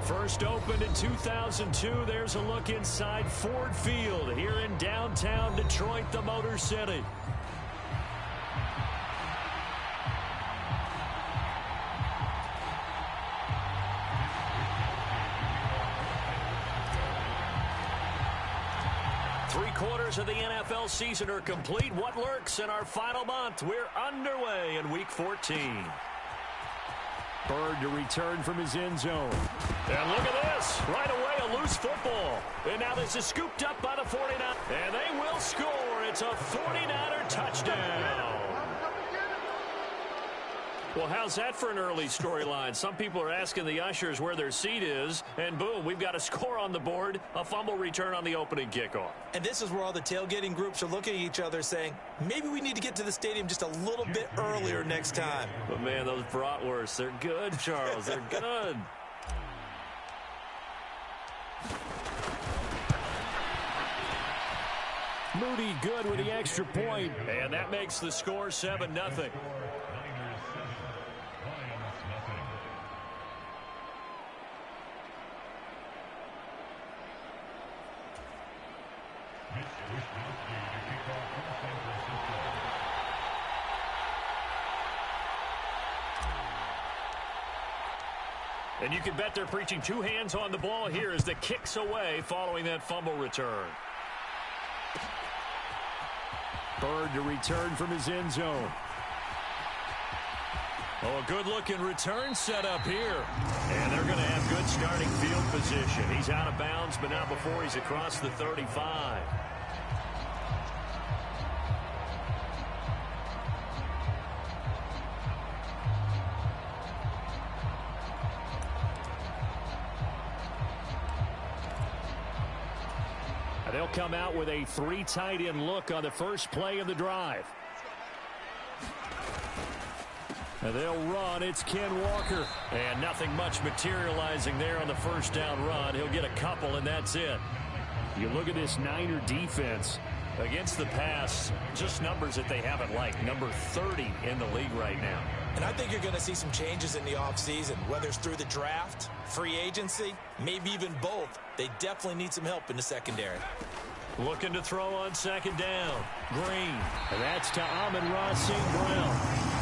First opened in 2002, there's a look inside Ford Field here in downtown Detroit, the Motor City. Three-quarters of the NFL season are complete. What lurks in our final month? We're underway in Week 14. Bird to return from his end zone. And look at this. Right away, a loose football. And now this is scooped up by the 49ers. And they will score. It's a 49er touchdown. Well, how's that for an early storyline? Some people are asking the ushers where their seat is, and boom, we've got a score on the board, a fumble return on the opening kickoff. And this is where all the tailgating groups are looking at each other saying, maybe we need to get to the stadium just a little bit earlier next time. But, man, those bratwursts, they're good, Charles. They're good. Moody good with the extra point, and that makes the score 7-0. And you can bet they're preaching two hands on the ball here as the kick's away following that fumble return. Bird to return from his end zone. Oh, a good-looking return set up here. And they're going to have good starting field position. He's out of bounds, but not before he's across the 35. They'll come out with a three tight end look on the first play of the drive. And they'll run. It's Ken Walker. And nothing much materializing there on the first down run. He'll get a couple, and that's it. You look at this Niner defense against the pass, just numbers that they haven't liked. Number 30 in the league right now. And I think you're going to see some changes in the offseason, whether it's through the draft, free agency, maybe even both. They definitely need some help in the secondary. Looking to throw on second down. Green. And that's to Amon-Ra St. Brown.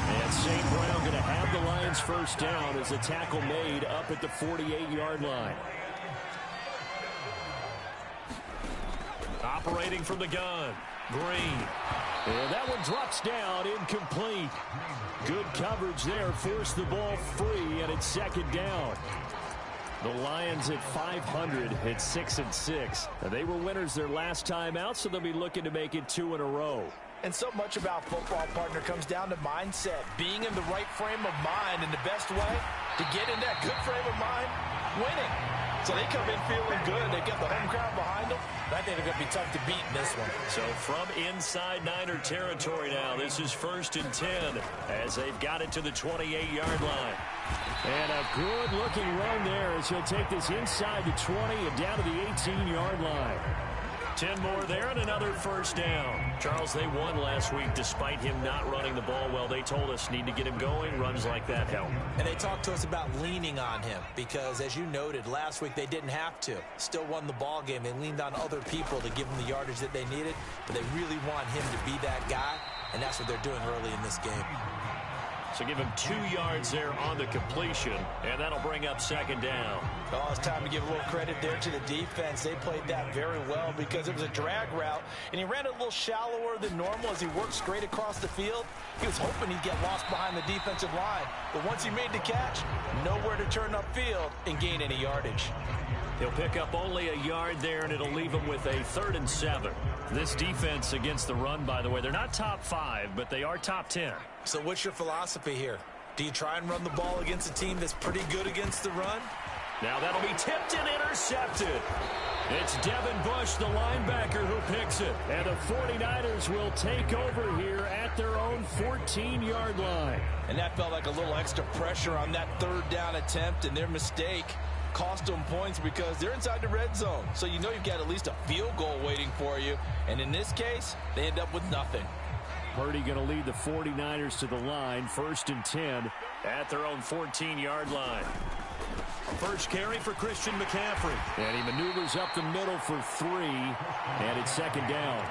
And St. Brown going to have the Lions first down as a tackle made up at the 48-yard line. Operating from the gun. Green. And that one drops down, incomplete. Good coverage there, forced the ball free, and it's second down. The Lions at 500 at 6-6. They were winners their last time out, so they'll be looking to make it 2 in a row. And so much about football, partner, comes down to mindset. Being in the right frame of mind, and the best way to get in that good frame of mind, winning. So they come in feeling good. They get the home crowd behind them. I think they're going to be tough to beat in this one. So from inside Niner territory now, this is 1st and 10 as they've got it to the 28-yard line. And a good-looking run there as he'll take this inside the 20 and down to the 18-yard line. 10 more there and another first down. Charles, they won last week despite him not running the ball well. They told us need to get him going. Runs like that help. And they talked to us about leaning on him because, as you noted, last week they didn't have to. Still won the ball game. They leaned on other people to give them the yardage that they needed, but they really want him to be that guy, and that's what they're doing early in this game. So give him 2 yards there on the completion, and that'll bring up second down. Oh, it's time to give a little credit there to the defense. They played that very well because it was a drag route, and he ran it a little shallower than normal as he worked straight across the field. He was hoping he'd get lost behind the defensive line, but once he made the catch, nowhere to turn upfield and gain any yardage. He'll pick up only a yard there, and it'll leave him with a 3rd and 7. This defense against the run, by the way, they're not top 5, but they are top 10. So what's your philosophy here? Do you try and run the ball against a team that's pretty good against the run? Now that'll be tipped and intercepted. It's Devin Bush, the linebacker, who picks it. And the 49ers will take over here at their own 14-yard line. And that felt like a little extra pressure on that 3rd down attempt, and their mistake cost them points because they're inside the red zone. So you know you've got at least a field goal waiting for you. And in this case, they end up with nothing. Purdy going to lead the 49ers to the line, 1st and 10 at their own 14-yard line. First carry for Christian McCaffrey. And he maneuvers up the middle for 3, and it's second down.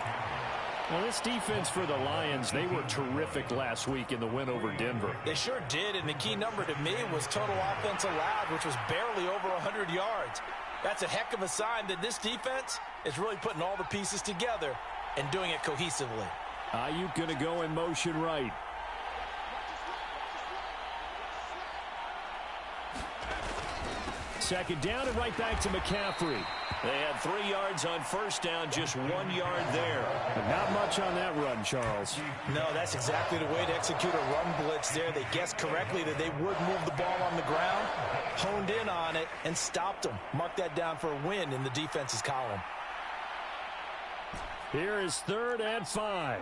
Well, this defense for the Lions, they were terrific last week in the win over Denver. They sure did, and the key number to me was total offense allowed, which was barely over 100 yards. That's a heck of a sign that this defense is really putting all the pieces together and doing it cohesively. Ayuk going to go in motion right. Second down and right back to McCaffrey. They had 3 yards on first down, just 1 yard there. But not much on that run, Charles. No, that's exactly the way to execute a run blitz there. They guessed correctly that they would move the ball on the ground, honed in on it, and stopped them. Mark that down for a win in the defense's column. Here is 3rd and 5.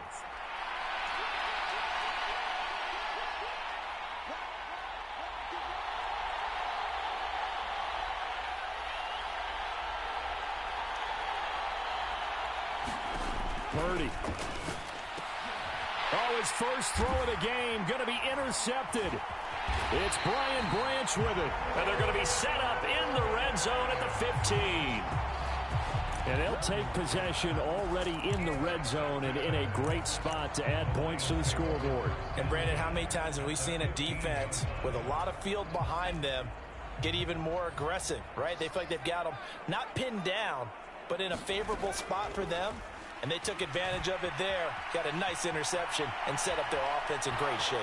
Purdy. Oh, his first throw of the game going to be intercepted. It's Brian Branch with it. And they're going to be set up in the red zone at the 15. And they'll take possession already in the red zone and in a great spot to add points to the scoreboard. And, Brandon, how many times have we seen a defense with a lot of field behind them get even more aggressive, right? They feel like they've got them not pinned down, but in a favorable spot for them. And they took advantage of it there, got a nice interception, and set up their offense in great shape.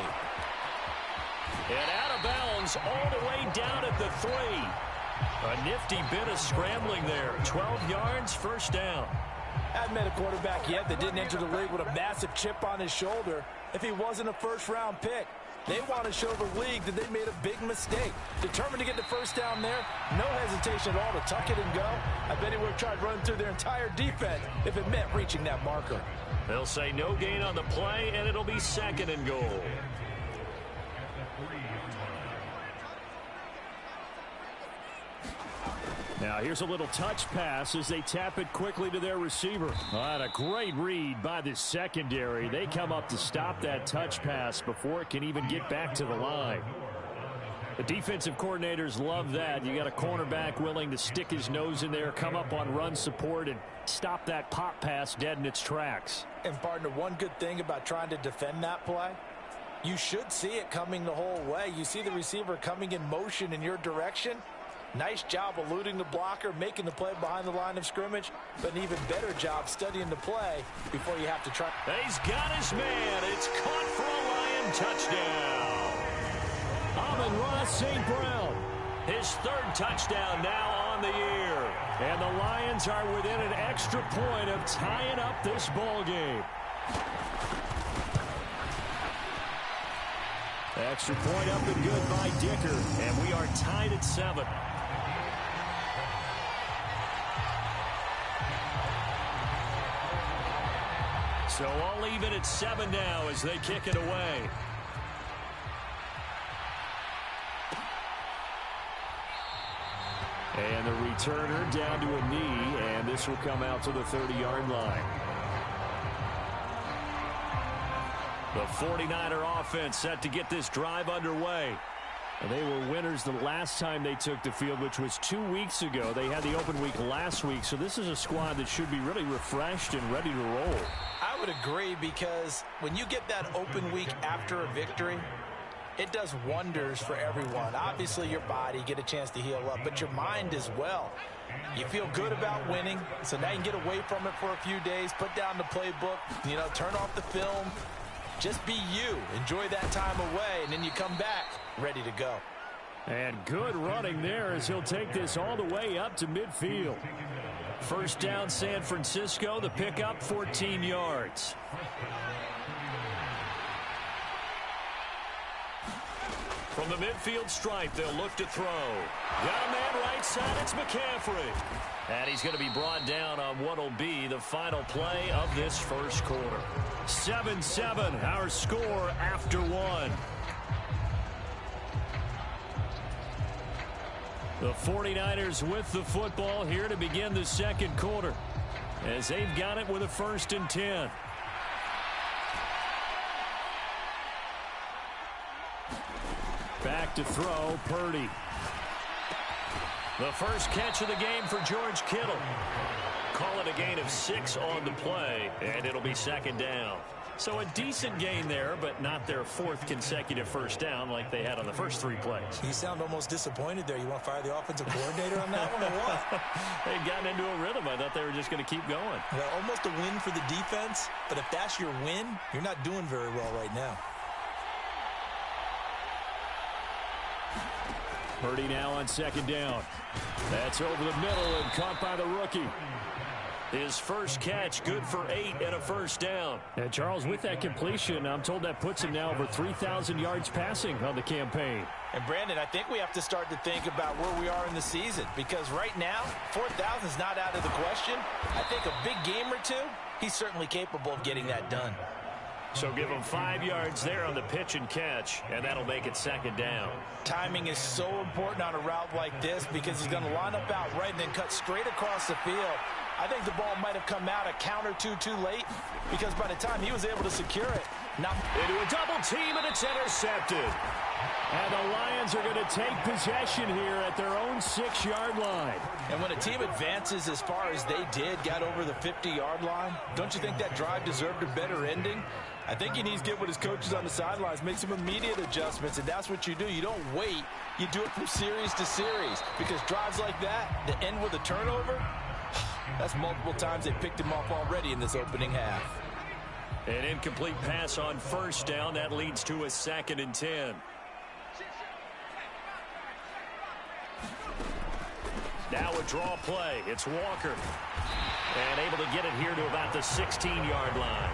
And out of bounds all the way down at the 3. A nifty bit of scrambling there. 12 yards, first down. I haven't met a quarterback yet that didn't enter the league with a massive chip on his shoulder if he wasn't a first-round pick. They want to show the league that they made a big mistake. Determined to get the first down there, no hesitation at all to tuck it and go. I bet he would have tried running through their entire defense if it meant reaching that marker. They'll say no gain on the play, and it'll be 2nd and goal. Now here's a little touch pass as they tap it quickly to their receiver. And a great read by the secondary. They come up to stop that touch pass before it can even get back to the line. The defensive coordinators love that. You got a cornerback willing to stick his nose in there, come up on run support, and stop that pop pass dead in its tracks. And, partner, one good thing about trying to defend that play, you should see it coming the whole way. You see the receiver coming in motion in your direction. Nice job eluding the blocker, making the play behind the line of scrimmage, but an even better job studying the play before you have to try. He's got his man. It's caught for a Lion touchdown. Amon-Ra St. Brown, his 3rd touchdown now on the year. And the Lions are within an extra point of tying up this ball game. Extra point up and good by Dicker, and we are tied at 7. So all even at 7 now as they kick it away. And the returner down to a knee, and this will come out to the 30-yard line. The 49er offense set to get this drive underway. And they were winners the last time they took the field, which was 2 weeks ago. They had the open week last week, so this is a squad that should be really refreshed and ready to roll. I would agree, because when you get that open week after a victory, it does wonders for everyone. Obviously, your body, get a chance to heal up, but your mind as well. You feel good about winning, so now you can get away from it for a few days, put down the playbook, turn off the film. Just be you. Enjoy that time away, and then you come back ready to go. And good running there as he'll take this all the way up to midfield. First down, San Francisco. The pickup, 14 yards. From the midfield stripe, they'll look to throw. Got a man right side. It's McCaffrey. And he's going to be brought down on what will be the final play of this first quarter. 7-7, our score after 1. The 49ers with the football here to begin the second quarter, as they've got it with a 1st and 10. Back to throw, Purdy. The first catch of the game for George Kittle. Call it a gain of 6 on the play, and it'll be second down. So a decent gain there, but not their 4th consecutive first down like they had on the first 3 plays. You sound almost disappointed there. You want to fire the offensive coordinator on that one or what? They'd gotten into a rhythm. I thought they were just going to keep going. Well, almost a win for the defense, but if that's your win, you're not doing very well right now. Purdy now on second down. That's over the middle and caught by the rookie. His first catch, good for 8 and a first down. And Charles, with that completion, I'm told that puts him now over 3,000 yards passing on the campaign. And Brandon, I think we have to start to think about where we are in the season, because right now, 4,000 is not out of the question. I think a big game or two, he's certainly capable of getting that done. So give him 5 yards there on the pitch and catch, and that'll make it second down. Timing is so important on a route like this because he's going to line up out right and then cut straight across the field. I think the ball might have come out a count or two too late because by the time he was able to secure it. Now into a double team, and it's intercepted. And the Lions are going to take possession here at their own 6-yard line. And when a team advances as far as they did, got over the 50-yard line, don't you think that drive deserved a better ending? I think he needs to get with his coaches on the sidelines, make some immediate adjustments, and that's what you do. You don't wait. You do it from series to series because drives like that, that end with a turnover, that's multiple times they picked him off already in this opening half. An incomplete pass on first down. That leads to a 2nd and 10. Now a draw play. It's Walker. And able to get it here to about the 16-yard line.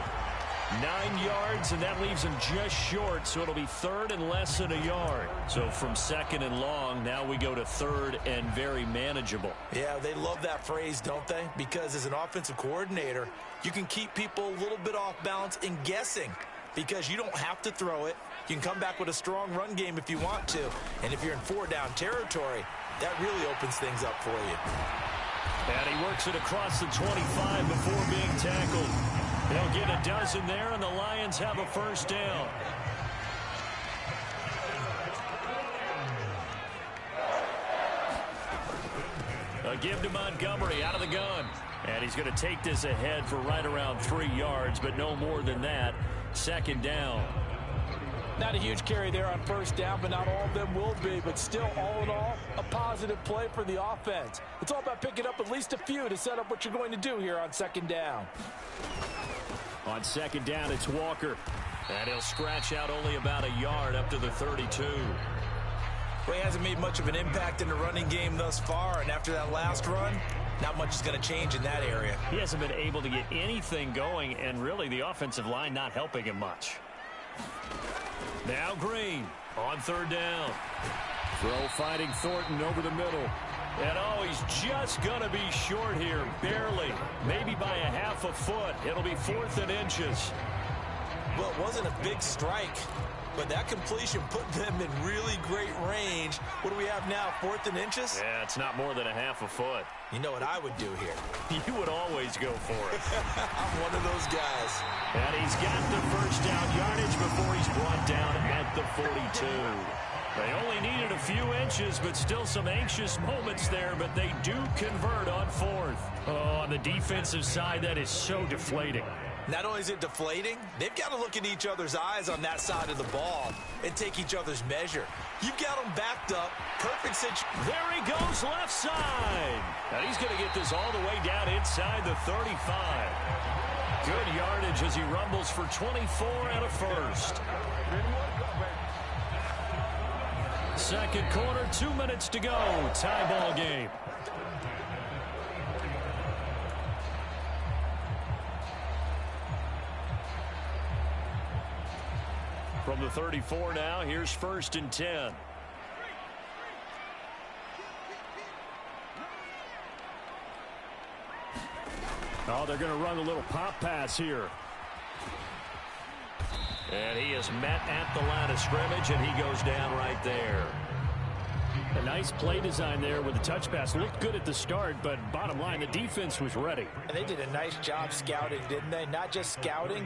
9 yards, and that leaves him just short, so it'll be 3rd and less than a yard. So from 2nd and long, now we go to 3rd and very manageable. Yeah, they love that phrase, don't they? Because as an offensive coordinator, you can keep people a little bit off balance and guessing because you don't have to throw it. You can come back with a strong run game if you want to. And if you're in 4-down territory, that really opens things up for you. And he works it across the 25 before being tackled. They'll get a dozen there, and the Lions have a first down. A give to Montgomery out of the gun. And he's going to take this ahead for right around 3 yards, but no more than that. 2nd down. Not a huge carry there on first down, but not all of them will be. But still, all in all, a positive play for the offense. It's all about picking up at least a few to set up what you're going to do here on 2nd down. On 2nd down, it's Walker. And he'll scratch out only about a yard up to the 32. Well, he hasn't made much of an impact in the running game thus far, and after that last run, not much is going to change in that area. He hasn't been able to get anything going, and really the offensive line not helping him much. Now Green on 3rd down. Throw fighting Thornton over the middle. And oh, he's just going to be short here, barely. Maybe by a half a foot. It'll be 4th and inches. Well, it wasn't a big strike, but that completion put them in really great range. What do we have now, 4th and inches? Yeah, it's not more than a half a foot. You know what I would do here? You would always go for it. I'm one of those guys. And he's got the first down yardage before he's brought down at the 42. They only needed a few inches, but still some anxious moments there, but they do convert on 4th. Oh, on the defensive side, that is so deflating. Not only is it deflating, they've got to look in each other's eyes on that side of the ball and take each other's measure. You've got them backed up. Perfect situation. There he goes, left side. And he's going to get this all the way down inside the 35. Good yardage as he rumbles for 24 and a first. 2nd quarter, 2 minutes to go. Tie ball game. From the 34 now, here's 1st and 10. Oh, they're going to run a little pop pass here. And he is met at the line of scrimmage, and he goes down right there. A nice play design there with the touch pass. Looked good at the start, but bottom line, the defense was ready. And they did a nice job scouting, didn't they? Not just scouting,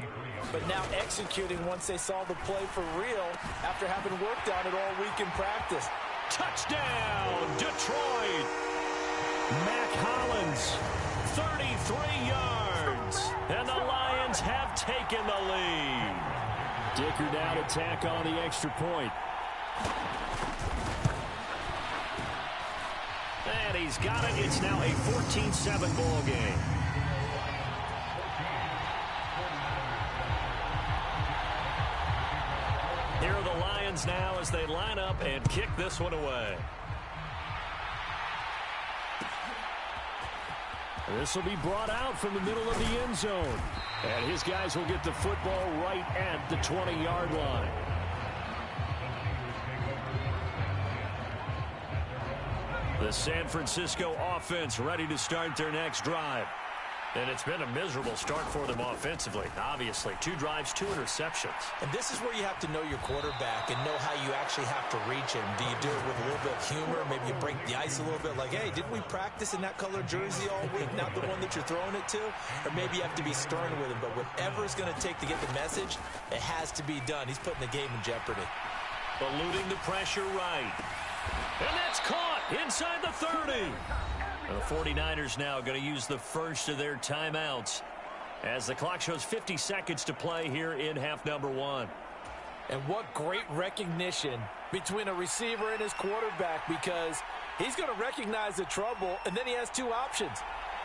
but now executing once they saw the play for real after having worked on it all week in practice. Touchdown, Detroit! Mac Hollins, 33 yards. And the Lions have taken the lead. Dicker now to tack on the extra point. And he's got it. It's now a 14-7 ball game. Here are the Lions now as they line up and kick this one away. This will be brought out from the middle of the end zone. And his guys will get the football right at the 20-yard line. The San Francisco offense ready to start their next drive. And it's been a miserable start for them offensively. Obviously, 2 drives, 2 interceptions. And this is where you have to know your quarterback and know how you actually have to reach him. Do you do it with a little bit of humor? Maybe you break the ice a little bit like, hey, didn't we practice in that color jersey all week, not the one that you're throwing it to? Or maybe you have to be stern with him. But whatever it's going to take to get the message, it has to be done. He's putting the game in jeopardy. Eluding the pressure right. And that's caught inside the 30. The 49ers now going to use the first of their timeouts as the clock shows 50 seconds to play here in half number 1. And what great recognition between a receiver and his quarterback, because he's going to recognize the trouble, and then he has 2 options.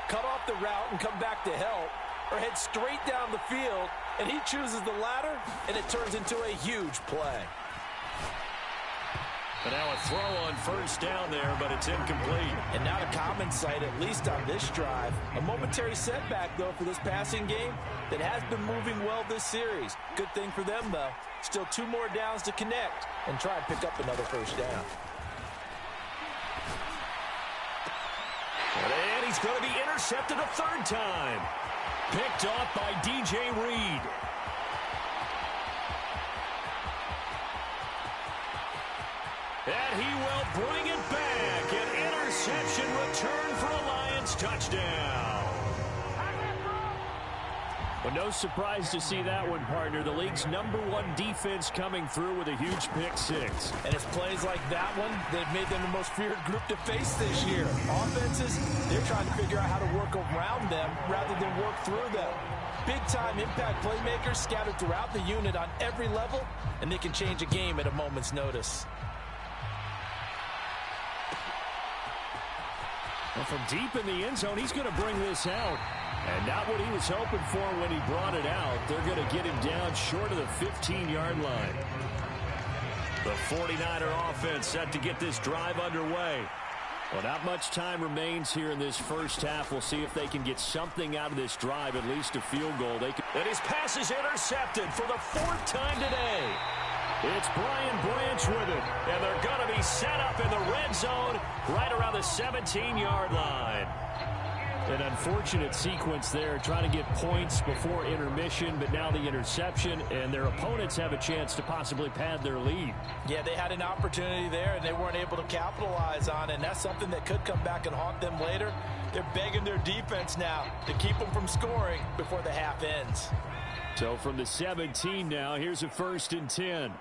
Cut off the route and come back to help, or head straight down the field, and he chooses the latter, and it turns into a huge play. And now a throw on first down there, but it's incomplete. And not a common sight, at least on this drive. A momentary setback, though, for this passing game that has been moving well this series. Good thing for them, though. Still 2 more downs to connect and try and pick up another first down. And he's going to be intercepted a 3rd time. Picked off by DJ Reed. And he will bring it back. An interception return for a Lions touchdown. Well, no surprise to see that one, partner. The league's #1 defense coming through with a huge pick 6. And it's plays like that one that made them the most feared group to face this year. Offenses, they're trying to figure out how to work around them rather than work through them. Big-time impact playmakers scattered throughout the unit on every level, and they can change a game at a moment's notice. Well, from deep in the end zone, he's going to bring this out. And not what he was hoping for when he brought it out. They're going to get him down short of the 15-yard line. The 49er offense set to get this drive underway. Well, not much time remains here in this first half. We'll see if they can get something out of this drive, at least a field goal. And his pass is intercepted for the 4th time today. It's Brian Branch with it, and they're going to be set up in the red zone right around the 17-yard line. An unfortunate sequence there, trying to get points before intermission, but now the interception, and their opponents have a chance to possibly pad their lead. Yeah, they had an opportunity there, and they weren't able to capitalize on it, and that's something that could come back and haunt them later. They're begging their defense now to keep them from scoring before the half ends. So from the 17 now, here's a 1st and 10.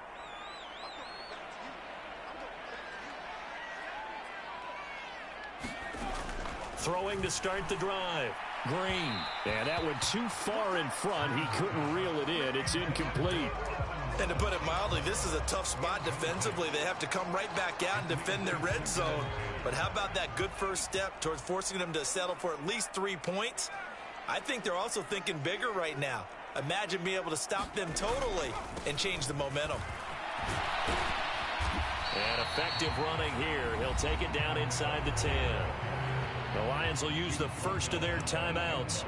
Throwing to start the drive. Green. And that went too far in front. He couldn't reel it in. It's incomplete. And to put it mildly, this is a tough spot defensively. They have to come right back out and defend their red zone. But how about that good first step towards forcing them to settle for at least 3 points? I think they're also thinking bigger right now. Imagine being able to stop them totally and change the momentum. And effective running here. He'll take it down inside the 10. The Lions will use the first of their timeouts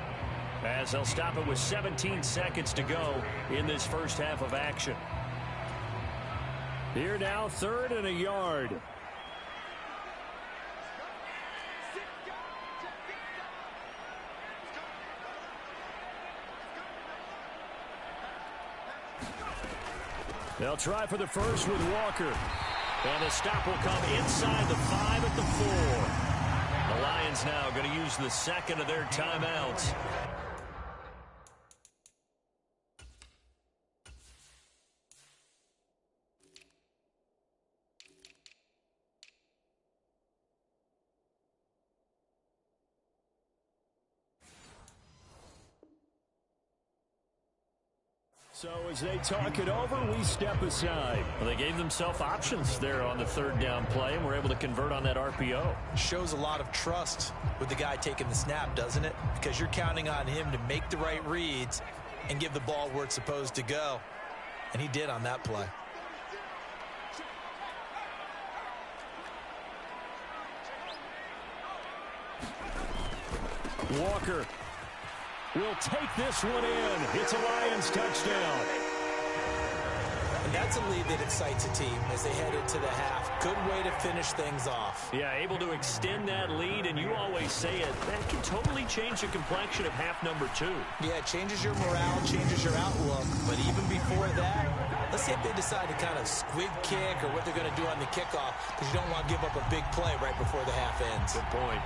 as they'll stop it with 17 seconds to go in this first half of action. Here now, 3rd and a yard. They'll try for the first with Walker. And the stop will come inside the 5 at the 4. The Lions now going to use the second of their timeouts. So as they talk it over, we step aside. Well, they gave themselves options there on the third down play, and were able to convert on that RPO. Shows a lot of trust with the guy taking the snap, doesn't it? Because you're counting on him to make the right reads and give the ball where it's supposed to go. And he did on that play. Walker will take this one in. It's a Lions touchdown. And that's a lead that excites a team as they head into the half. Good way to finish things off. Yeah, able to extend that lead, and you always say it, that can totally change the complexion of half number 2. Yeah, it changes your morale, changes your outlook. But even before that, let's see if they decide to kind of squib kick or what they're going to do on the kickoff, because you don't want to give up a big play right before the half ends. Good point.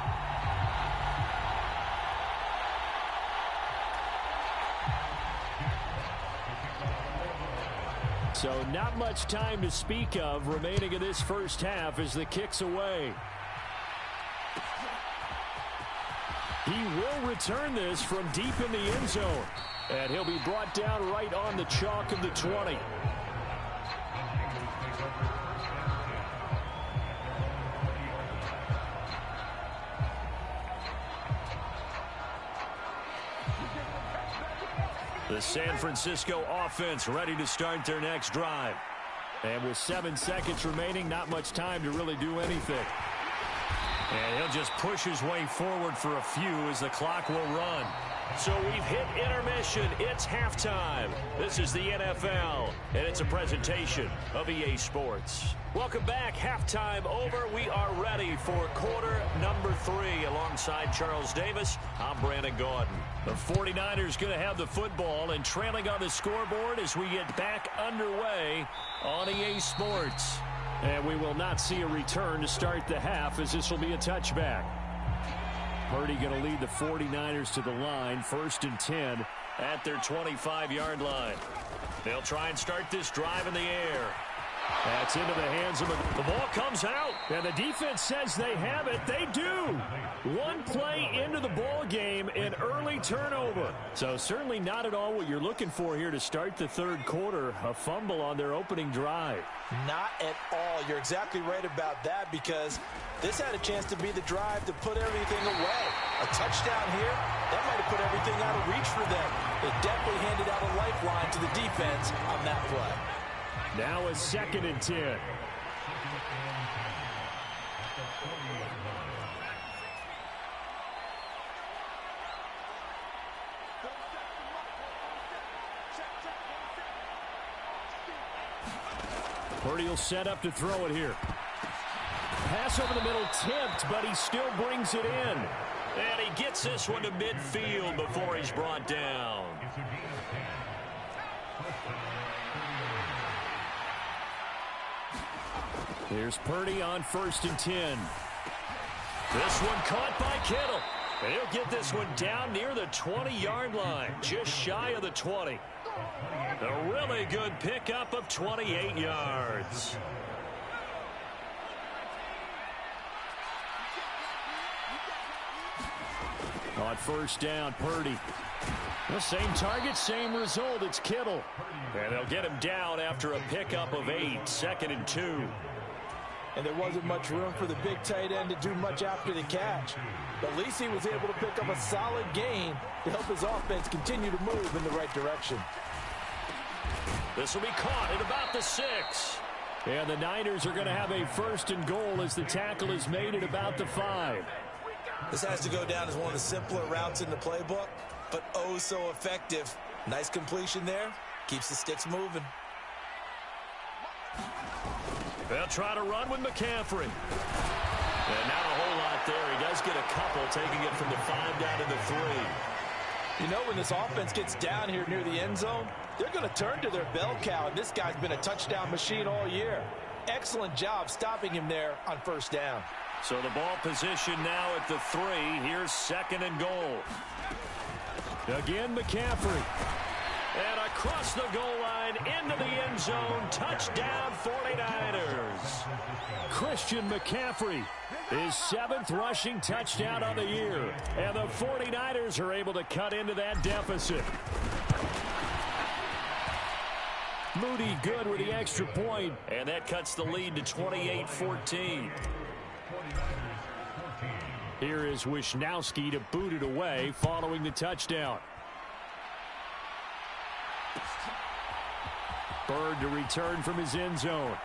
So not much time to speak of remaining in this first half as the kick's away. He will return this from deep in the end zone. And he'll be brought down right on the chalk of the 20. The San Francisco offense ready to start their next drive. And with 7 seconds remaining, not much time to really do anything. And he'll just push his way forward for a few as the clock will run. So we've hit intermission. It's halftime. This is the NFL, and it's a presentation of EA Sports. Welcome back. Halftime over. We are ready for quarter number 3. Alongside Charles Davis, I'm Brandon Gaudin. The 49ers going to have the football and trailing on the scoreboard as we get back underway on EA Sports. And we will not see a return to start the half as this will be a touchback. Purdy going to lead the 49ers to the line, 1st and 10 at their 25-yard line. They'll try and start this drive in the air. That's into the hands of the ball comes out, and the defense says they have it. They do. One play into the ball game, an early turnover. So certainly not at all what you're looking for here to start the third quarter. A fumble on their opening drive. Not at all. You're exactly right about that, because this had a chance to be the drive to put everything away. A touchdown here, that might have put everything out of reach for them. They definitely handed out a lifeline to the defense on that play. Now a 2nd and 10. Purdy will set up to throw it here. Pass over the middle tipped, but he still brings it in. And he gets this one to midfield before he's brought down. Here's Purdy on 1st and 10. This one caught by Kittle. And he'll get this one down near the 20-yard line, just shy of the 20. A really good pickup of 28 yards. On 1st down, Purdy. The same target, same result. It's Kittle. And they'll get him down after a pickup of 8, 2nd and 2. And there wasn't much room for the big tight end to do much after the catch. But at least he was able to pick up a solid gain to help his offense continue to move in the right direction. This will be caught at about the 6. And the Niners are going to have a 1st and goal as the tackle is made at about the 5. This has to go down as one of the simpler routes in the playbook, but oh so effective. Nice completion there. Keeps the sticks moving. They'll try to run with McCaffrey. And not a whole lot there. He does get a couple, taking it from the 5 down to the 3. You know, when this offense gets down here near the end zone, they're going to turn to their bell cow, and this guy's been a touchdown machine all year. Excellent job stopping him there on 1st down. So the ball position now at the 3. Here's 2nd and goal. Again, McCaffrey. And across the goal line into the end zone. Touchdown 49ers. Christian McCaffrey, his 7th rushing touchdown on the year. And the 49ers are able to cut into that deficit. Moody good with the extra point. And that cuts the lead to 28-14. Here is Wisnowski to boot it away following the touchdown. Bird to return from his end zone.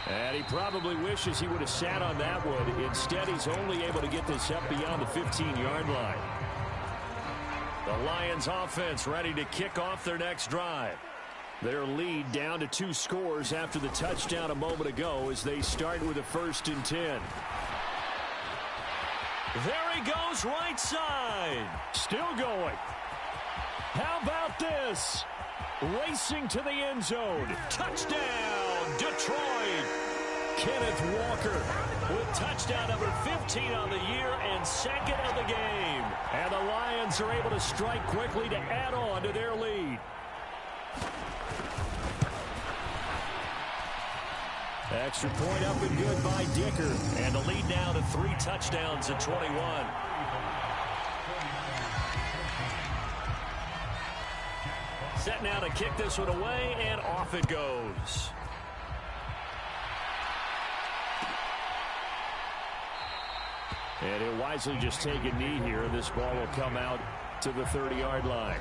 And he probably wishes he would have sat on that one. Instead, he's only able to get this up beyond the 15-yard line. The Lions offense ready to kick off their next drive. Their lead down to 2 scores after the touchdown a moment ago as they start with a 1st and 10. There he goes, right side. Still going. How about this? Racing to the end zone. Touchdown, Detroit. Kenneth Walker with touchdown number 15 on the year and 2nd of the game. And the Lions are able to strike quickly to add on to their lead. Extra point up and good by Dicker. And the lead now to 3 touchdowns at 21. Set now to kick this one away, and off it goes. And he'll wisely just take a knee here, and this ball will come out to the 30-yard line.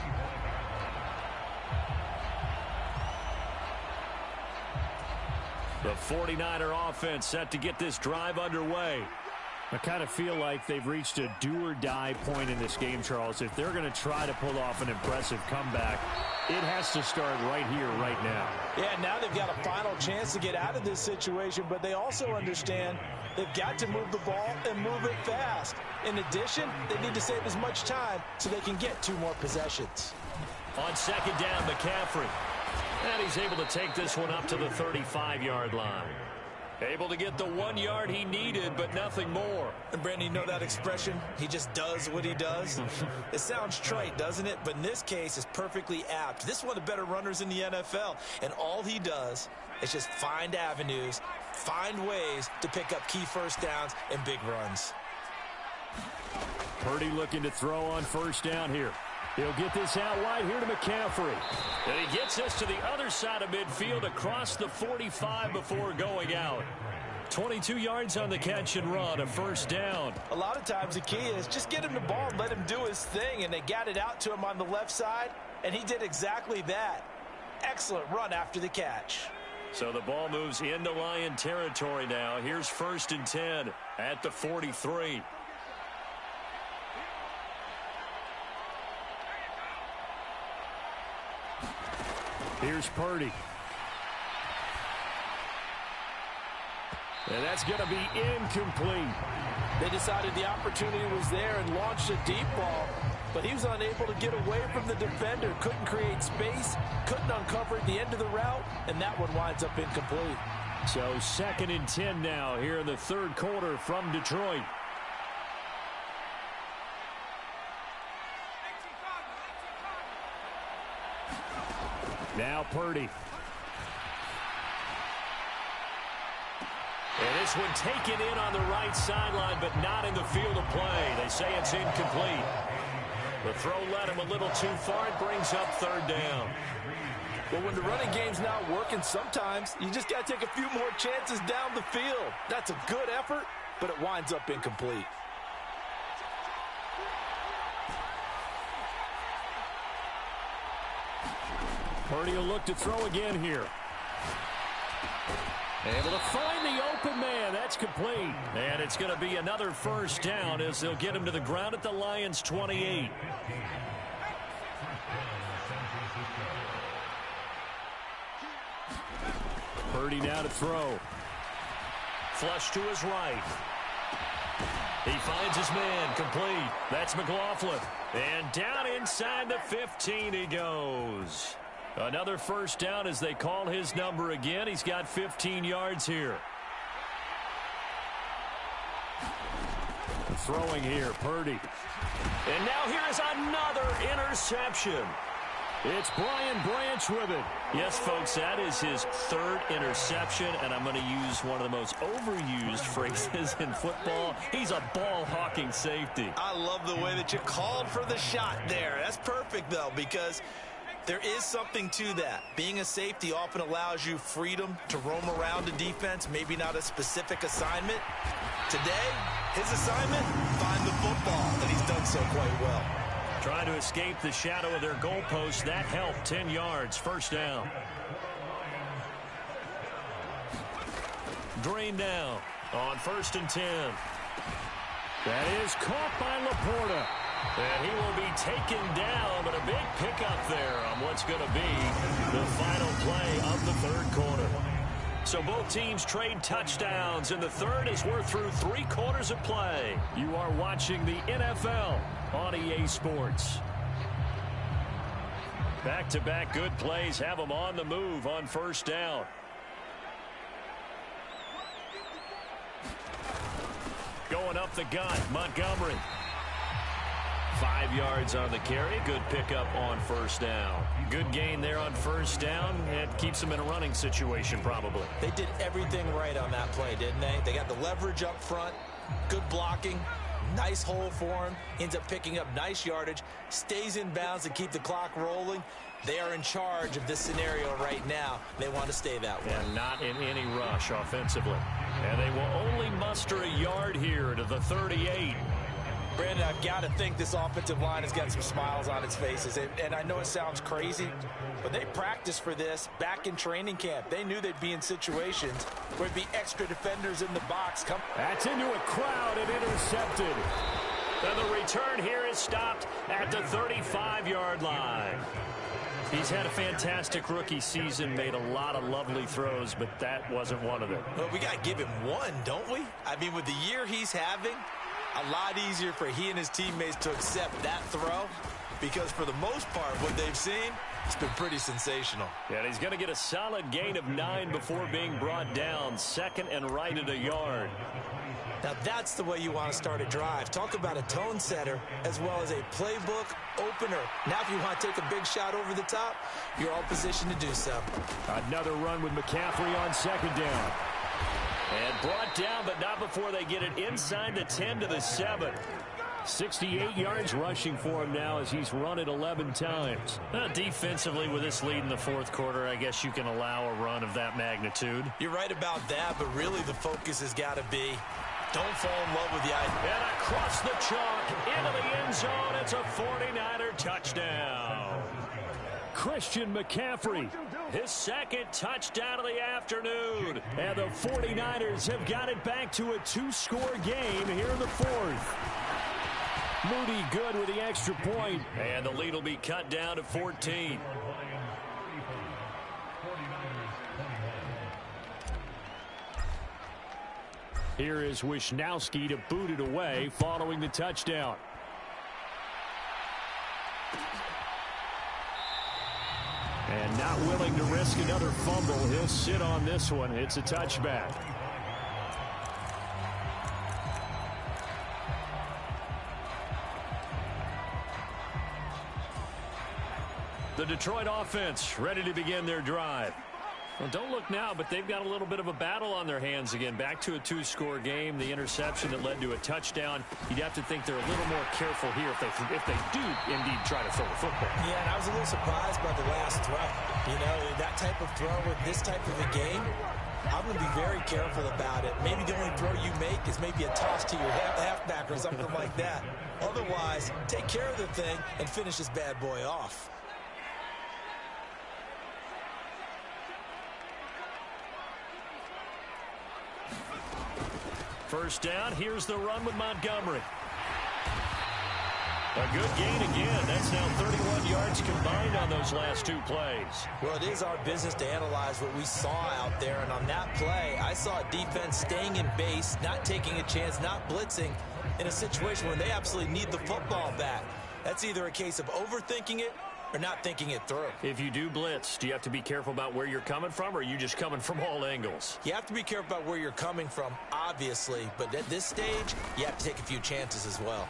The 49er offense set to get this drive underway. I kind of feel like they've reached a do-or-die point in this game, Charles. If they're going to try to pull off an impressive comeback, it has to start right here, right now. Yeah, now they've got a final chance to get out of this situation, but they also understand they've got to move the ball and move it fast. In addition, they need to save as much time so they can get 2 more possessions. On 2nd down, McCaffrey. And he's able to take this one up to the 35-yard line. Able to get the 1 yard he needed, but nothing more. And Brandon, you know that expression? He just does what he does. It sounds trite, doesn't it? But in this case, it's perfectly apt. This is one of the better runners in the NFL. And all he does is just find avenues, find ways to pick up key 1st downs and big runs. Purdy looking to throw on 1st down here. He'll get this out wide here to McCaffrey. And he gets this to the other side of midfield across the 45 before going out. 22 yards on the catch and run, a 1st down. A lot of times the key is just get him the ball and let him do his thing, and they got it out to him on the left side, and he did exactly that. Excellent run after the catch. So the ball moves into Lion territory now. Here's 1st and 10 at the 43. Here's Purdy. And that's going to be incomplete. They decided the opportunity was there and launched a deep ball, but he was unable to get away from the defender, couldn't create space, couldn't uncover at the end of the route, and that one winds up incomplete. So 2nd and 10 now here in the 3rd quarter from Detroit. Now Purdy. And this one taken in on the right sideline, but not in the field of play. They say it's incomplete. The throw led him a little too far. It brings up 3rd down. Well, when the running game's not working, sometimes you just got to take a few more chances down the field. That's a good effort, but it winds up incomplete. Purdy will look to throw again here. Able to find the open man. That's complete. And it's going to be another 1st down as they'll get him to the ground at the Lions' 28. Purdy now to throw. Flush to his right. He finds his man, complete. That's McLaughlin. And down inside the 15 he goes. Another 1st down as they call his number again. He's got 15 yards here. Throwing here, Purdy. And now here is another interception. It's Brian Branch with it. Yes, folks, that is his 3rd interception, and I'm going to use one of the most overused phrases in football. He's a ball-hawking safety. I love the way that you called for the shot there. That's perfect, though, because There is something to that. Being a safety often allows you freedom to roam around a defense, maybe not a specific assignment. Today, his assignment, find the football, and he's done so quite well. Trying to escape the shadow of their goalpost. That helped. 10 yards, first down. Drain down on 1st and 10. That is caught by Laporta. And he will be taken down, but a big pickup there on what's going to be the final play of the third quarter. So both teams trade touchdowns, and the third as we're through 3 quarters of play. You are watching the NFL on EA Sports. Back-to-back good plays have them on the move on 1st down. Going up the gut, Montgomery. 5 yards on the carry. Good pickup on 1st down. Good gain there on 1st down. It keeps them in a running situation probably. They did everything right on that play, didn't they? They got the leverage up front, good blocking, nice hole for him, ends up picking up nice yardage, stays in bounds to keep the clock rolling. They are in charge of this scenario right now. They want to stay that way. And not in any rush offensively. And they will only muster a yard here to the 38. Brandon, I've got to think this offensive line has got some smiles on its faces. And I know it sounds crazy, but they practiced for this back in training camp. They knew they'd be in situations where there'd be extra defenders in the box. That's into a crowd and intercepted. And the return here is stopped at the 35-yard line. He's had a fantastic rookie season, made a lot of lovely throws, but that wasn't one of them. Well, we got to give him one, don't we? I mean, with the year he's having, a lot easier for he and his teammates to accept that throw, because for the most part, what they've seen, it's been pretty sensational. And he's going to get a solid gain of 9 before being brought down. 2nd and right at a yard. Now that's the way you want to start a drive. Talk about a tone setter as well as a playbook opener. Now if you want to take a big shot over the top, you're all positioned to do so. Another run with McCaffrey on 2nd down. And brought down, but not before they get it inside the 10 to the 7. 68 yards rushing for him now as he's run it 11 times. Defensively, with this lead in the 4th quarter, I guess you can allow a run of that magnitude. You're right about that, but really the focus has got to be don't fall in love with the idea. And across the chalk, into the end zone, it's a 49er touchdown. Christian McCaffrey, his 2nd touchdown of the afternoon. And the 49ers have got it back to a 2-score game here in the 4th. Moody good with the extra point. And the lead will be cut down to 14. Here is Wisnowski to boot it away following the touchdown. And not willing to risk another fumble. He'll sit on this one. It's a touchback. The Detroit offense ready to begin their drive. Well, don't look now, but they've got a little bit of a battle on their hands again. Back to a 2-score game. The interception that led to a touchdown. You'd have to think they're a little more careful here if they do indeed try to throw the football. Yeah, and I was a little surprised by the last throw. You know, that type of throw with this type of a game, I'm going to be very careful about it. Maybe the only throw you make is maybe a toss to your halfback or something like that. Otherwise, take care of the thing and finish this bad boy off. First down, here's the run with Montgomery. A good gain again. That's now 31 yards combined on those last 2 plays. Well, it is our business to analyze what we saw out there. And on that play, I saw a defense staying in base, not taking a chance, not blitzing in a situation where they absolutely need the football back. That's either a case of overthinking it or not thinking it through. If you do blitz, do you have to be careful about where you're coming from, or are you just coming from all angles? You have to be careful about where you're coming from, obviously. But at this stage, you have to take a few chances as well.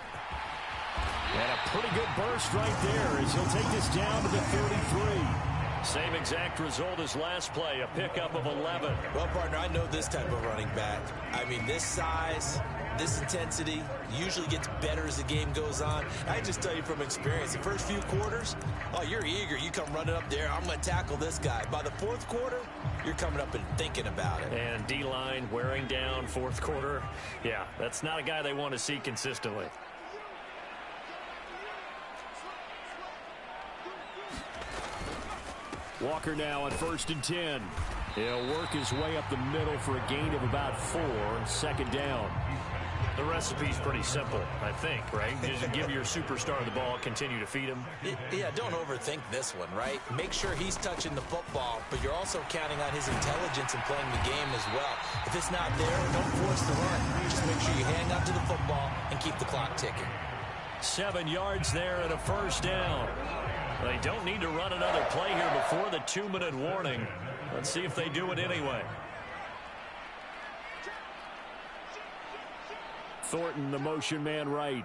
And a pretty good burst right there as he'll take this down to the 33. Same exact result as last play, a pickup of 11. Well, partner, I know this type of running back. I mean, this size, this intensity usually gets better as the game goes on. I just tell you from experience, the first few quarters, oh, you're eager. You come running up there, I'm going to tackle this guy. By the fourth quarter, you're coming up and thinking about it. And D-line wearing down fourth quarter. Yeah, that's not a guy they want to see consistently. Walker now on 1st and 10. He'll work his way up the middle for a gain of about 4, 2nd down. The recipe's pretty simple, I think, right? Just give your superstar the ball, continue to feed him. Yeah, don't overthink this one, right? Make sure he's touching the football, but you're also counting on his intelligence in playing the game as well. If it's not there, don't force the run. Just make sure you hang on to the football and keep the clock ticking. 7 yards there and a 1st down. They don't need to run another play here before the 2-minute warning. Let's see if they do it anyway. Thornton, the motion man right.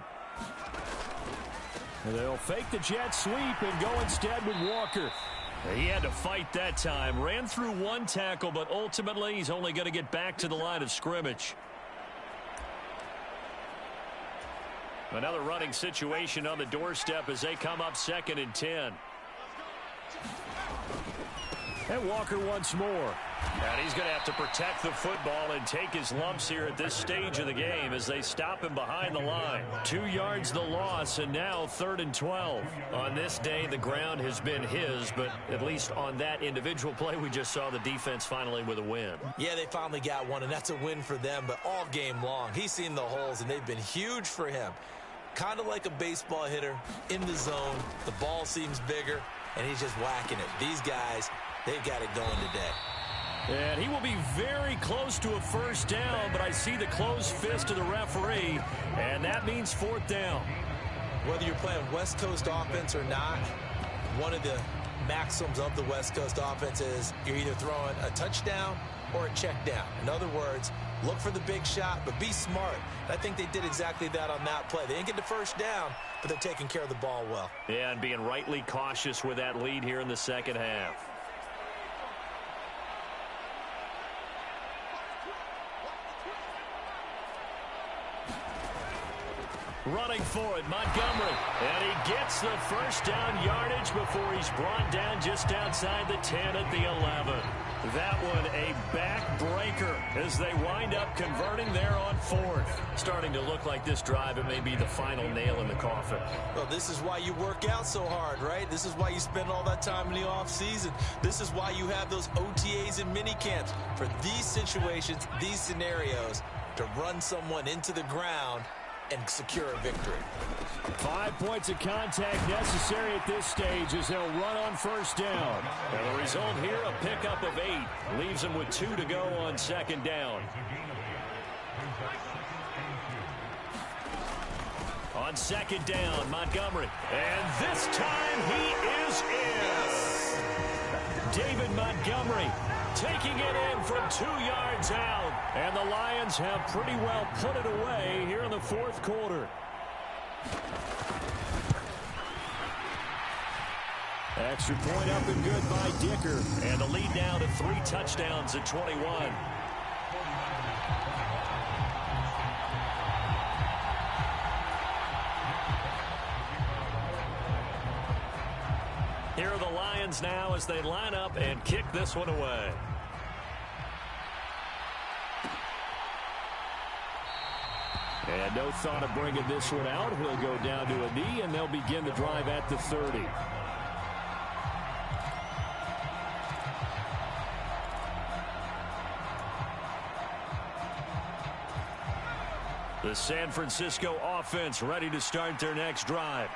And they'll fake the jet sweep and go instead with Walker. He had to fight that time. Ran through 1 tackle, but ultimately he's only going to get back to the line of scrimmage. Another running situation on the doorstep as they come up 2nd and 10. And Walker once more. And he's going to have to protect the football and take his lumps here at this stage of the game as they stop him behind the line. 2 yards the loss, and now 3rd and 12. On this day, the ground has been his, but at least on that individual play, we just saw the defense finally with a win. Yeah, they finally got one, and that's a win for them, but all game long, he's seen the holes, and they've been huge for him. Kind of like a baseball hitter in the zone. The ball seems bigger, and he's just whacking it. These guys, they've got it going today. And he will be very close to a 1st down, but I see the closed fist of the referee, and that means 4th down. Whether you're playing West Coast offense or not, one of the maxims of the West Coast offense is you're either throwing a touchdown or a check down. In other words, look for the big shot, but be smart. And I think they did exactly that on that play. They didn't get the 1st down, but they're taking care of the ball well. Yeah, and being rightly cautious with that lead here in the 2nd half. Running for it, Montgomery. And he gets the 1st down yardage before he's brought down just outside the 10 at the 11. That one a backbreaker as they wind up converting there on 4th. Starting to look like this drive, it may be the final nail in the coffin. Well, this is why you work out so hard, right? This is why you spend all that time in the offseason. This is why you have those OTAs and mini camps. For these situations, these scenarios, to run someone into the ground and secure a victory. 5 points of contact necessary at this stage as they'll run on 1st down. And the result here, a pickup of 8. Leaves them with 2 to go on 2nd down. On 2nd down, Montgomery. And this time he is in. David Montgomery taking it in from 2 yards out. And the Lions have pretty well put it away here in the 4th quarter. Extra point up and good by Dicker. And the lead now to 3 touchdowns at 21. Here are the Lions now as they line up and kick this one away. And no thought of bringing this one out. He'll go down to a knee, and they'll begin the drive at the 30. The San Francisco offense ready to start their next drive.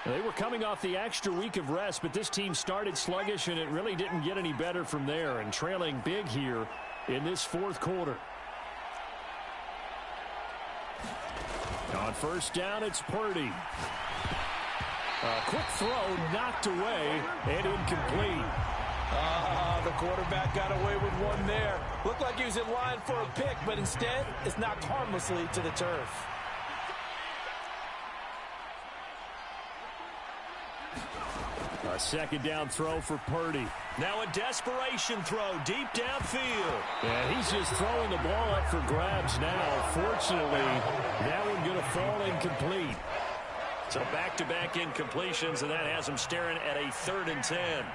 They were coming off the extra week of rest, but this team started sluggish, and it really didn't get any better from there, and trailing big here in this 4th quarter. On 1st down, it's Purdy. A quick throw knocked away and incomplete. The quarterback got away with one there. Looked like he was in line for a pick, but instead, it's knocked harmlessly to the turf. A second down throw for Purdy. Now a desperation throw deep downfield. And he's just throwing the ball up for grabs now. Fortunately, that one going to fall incomplete. So back-to-back incompletions, and that has him staring at a 3rd and 10.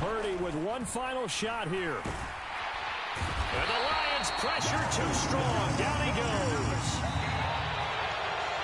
Purdy with one final shot here. And the Lions pressure too strong. Down he goes.